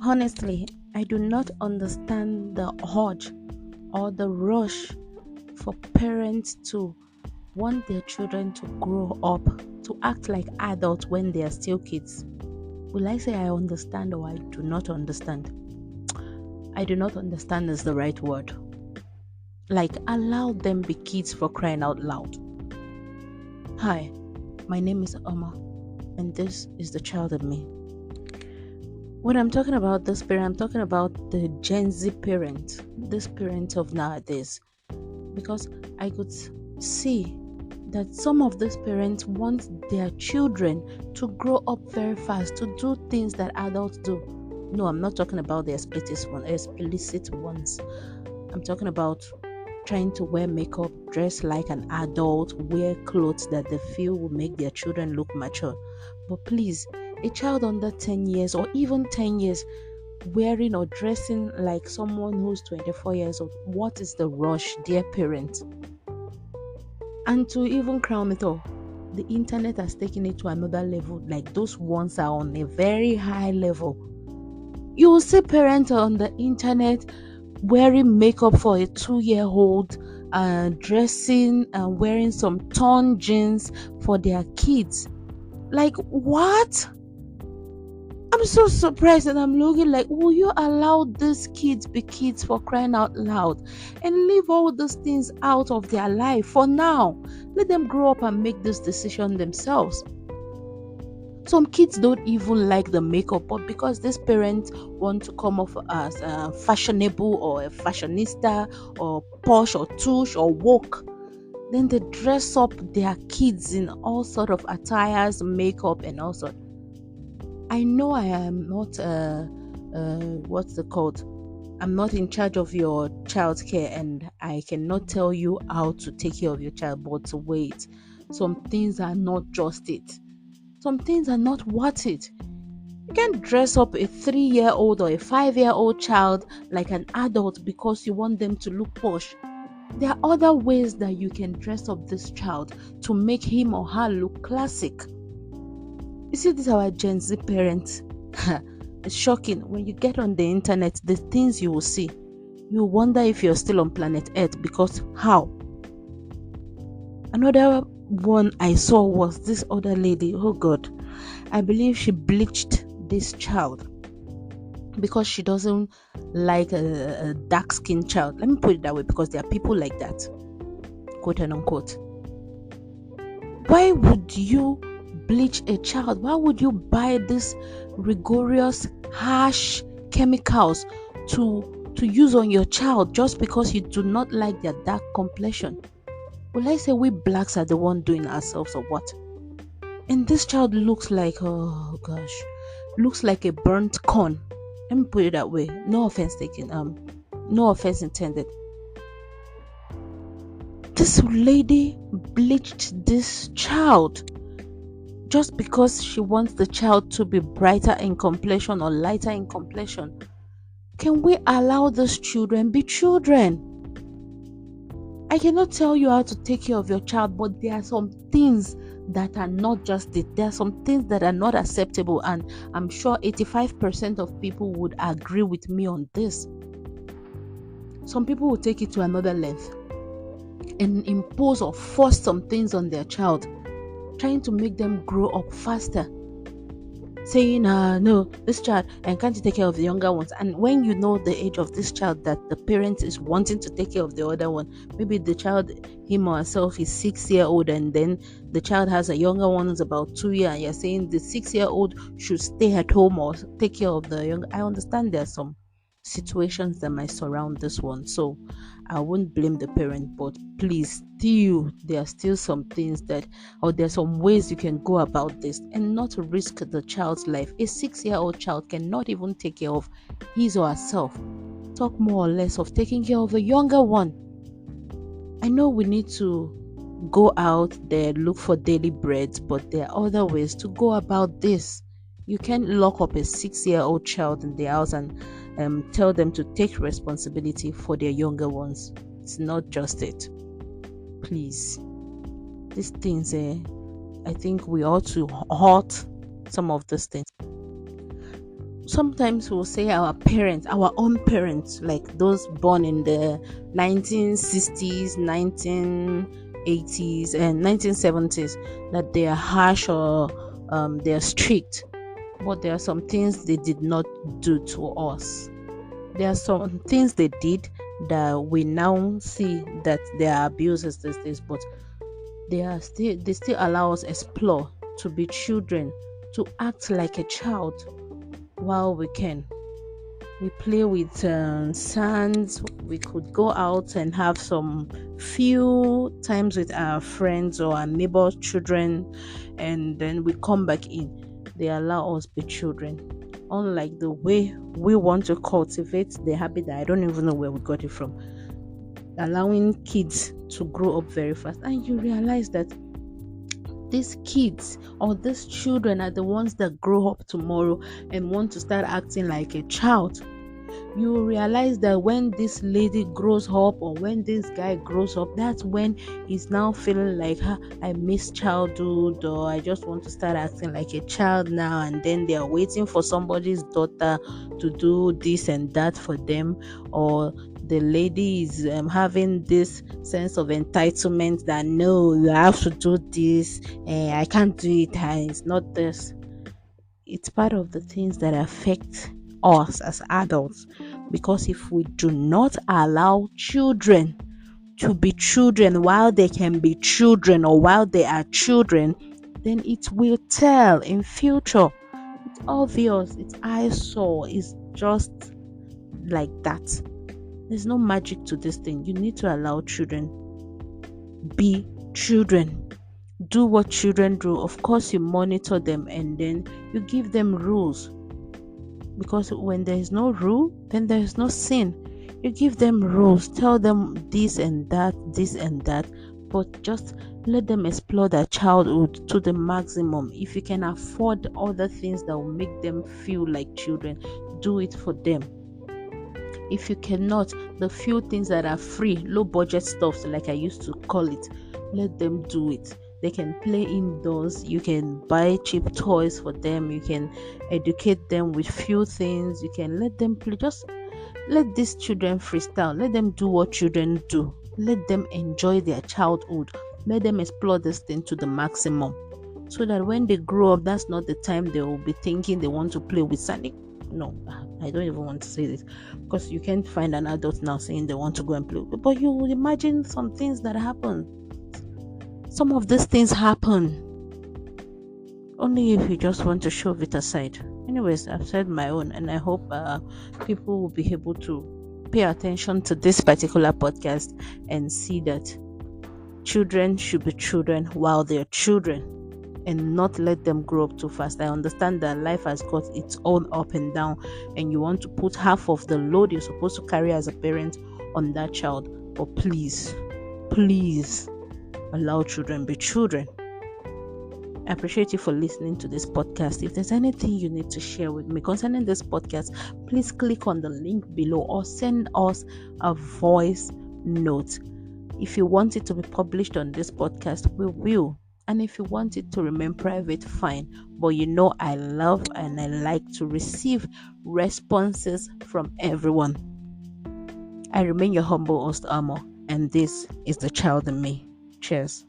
Honestly, I do not understand the urge or the rush for parents to want their children to grow up, to act like adults when they are still kids. Will I say I understand or I do not understand? I do not understand is the right word. Like, allow them be kids for crying out loud. Hi, my name is Oma, and this is the child in me. When I'm talking about this parent, I'm talking about the Gen Z parent, this parent of nowadays, because I could see that some of these parents want their children to grow up very fast, to do things that adults do. No, I'm not talking about the explicit ones. I'm talking about trying to wear makeup, dress like an adult, wear clothes that they feel will make their children look mature. But please, a child under 10 years or even 10 years wearing or dressing like someone who's 24 years old, what is the rush, dear parents? And to even crown it all, the internet has taken it to another level. Like, those ones are on a very high level. You will see parents on the internet wearing makeup for a 2-year-old, dressing and wearing some torn jeans for their kids. Like, what? I'm so surprised, and I'm looking like, will you allow these kids be kids for crying out loud and leave all these things out of their life for now? Let them grow up and make this decision themselves. Some kids don't even like the makeup, but because these parents want to come off as fashionable or a fashionista or posh or touche or woke, then they dress up their kids in all sort of attires, makeup, and all sort. I know I am not what's it called? I'm not in charge of your child's care, and I cannot tell you how to take care of your child. But wait, some things are not just it. Some things are not worth it. You can't dress up a 3-year-old or a 5-year-old child like an adult because you want them to look posh. There are other ways that you can dress up this child to make him or her look classic. You see, this is our Gen Z parents. It's shocking. When you get on the internet, the things you will see, you wonder if you're still on planet Earth, because how? Another one I saw was this other lady. Oh God, I believe she bleached this child because she doesn't like a dark-skinned child. Let me put it that way, because there are people like that, quote and unquote. Why would you bleach a child? Why would you buy this rigorous, harsh chemicals to use on your child just because you do not like their dark complexion? Will I say we blacks are the one doing ourselves, or what? And this child looks like, oh gosh, looks like a burnt corn. Let me put it that way. No offense taken. No offense intended. This lady bleached this child just because she wants the child to be brighter in complexion or lighter in complexion. Can we allow these children be children? I cannot tell you how to take care of your child, but there are some things that are not just it. There are some things that are not acceptable, and I'm sure 85% of people would agree with me on this. Some people will take it to another length and impose or force some things on their child, trying to make them grow up faster, saying, no, this child, and can't you take care of the younger ones? And when you know the age of this child that the parent is wanting to take care of the other one, maybe the child, him or herself, is 6-year-old, and then the child has a younger one who's about 2 years, and you're saying the 6-year-old should stay at home or take care of the younger. I understand there are some situations that might surround this one, so I won't blame the parent, but please, still, there are still some things that, or there's some ways you can go about this and not risk the child's life. A 6-year-old child cannot even take care of his or herself. Talk more or less of taking care of the younger one. I know we need to go out there, look for daily bread, but there are other ways to go about this. You can't lock up a 6-year-old child in the house and tell them to take responsibility for their younger ones. It's not just it. Please, these things, I think we ought to halt some of these things. sometimes we'll say our parents, our own parents, like those born in the 1960s, 1980s, and 1970s, that they are harsh or they are strict. But there are some things they did not do to us. There are some things they did that we now see that they are abuses these days, but they still allow us explore, to be children, to act like a child while we can. We play with sands. We could go out and have some few times with our friends or our neighbors' children, and then we come back in. They allow us be children, unlike the way we want to cultivate the habit that I don't even know where we got it from, allowing kids to grow up very fast. And you realize that these kids or these children are the ones that grow up tomorrow and want to start acting like a child. You realize that when this lady grows up or when this guy grows up, that's when he's now feeling like, I miss childhood, or I just want to start acting like a child now. And then they are waiting for somebody's daughter to do this and that for them, or the lady is having this sense of entitlement that, no, you have to do this, I can't do it, it's not this. It's part of the things that affect us as adults, because if we do not allow children to be children while they can be children, or while they are children, then it will tell in future. It's obvious, it's eyesore, it's just like that. There's no magic to this thing. You need to allow children be children. Do what children do. Of course, you monitor them and then you give them rules, because when there is no rule, then there is no sin. You give them rules, tell them this and that, but just let them explore their childhood to the maximum. If you can afford other things that will make them feel like children, do it for them. If you cannot, the few things that are free, low budget stuff, like I used to call it, let them do it. They can play indoors. You can buy cheap toys for them. You can educate them with few things. You can let them play. Just let these children freestyle. Let them do what children do. Let them enjoy their childhood. Let them explore this thing to the maximum, so that when they grow up, that's not the time they will be thinking they want to play with Sonic. No, I don't even want to say this, because you can't find an adult now saying they want to go and play. But you will imagine some things that happen. Some of these things happen only if you just want to shove it aside. Anyways, I've said my own, and I hope people will be able to pay attention to this particular podcast and see that children should be children while they're children, and not let them grow up too fast. I understand that life has got its own up and down, and you want to put half of the load you're supposed to carry as a parent on that child. But please allow children be children. I appreciate you for listening to this podcast. If there's anything you need to share with me concerning this podcast, please click on the link below or send us a voice note. If you want it to be published on this podcast, we will. And if you want it to remain private, fine. But I love and I like to receive responses from everyone. I remain your humble host, Amo, and this is The Child in Me. Cheers.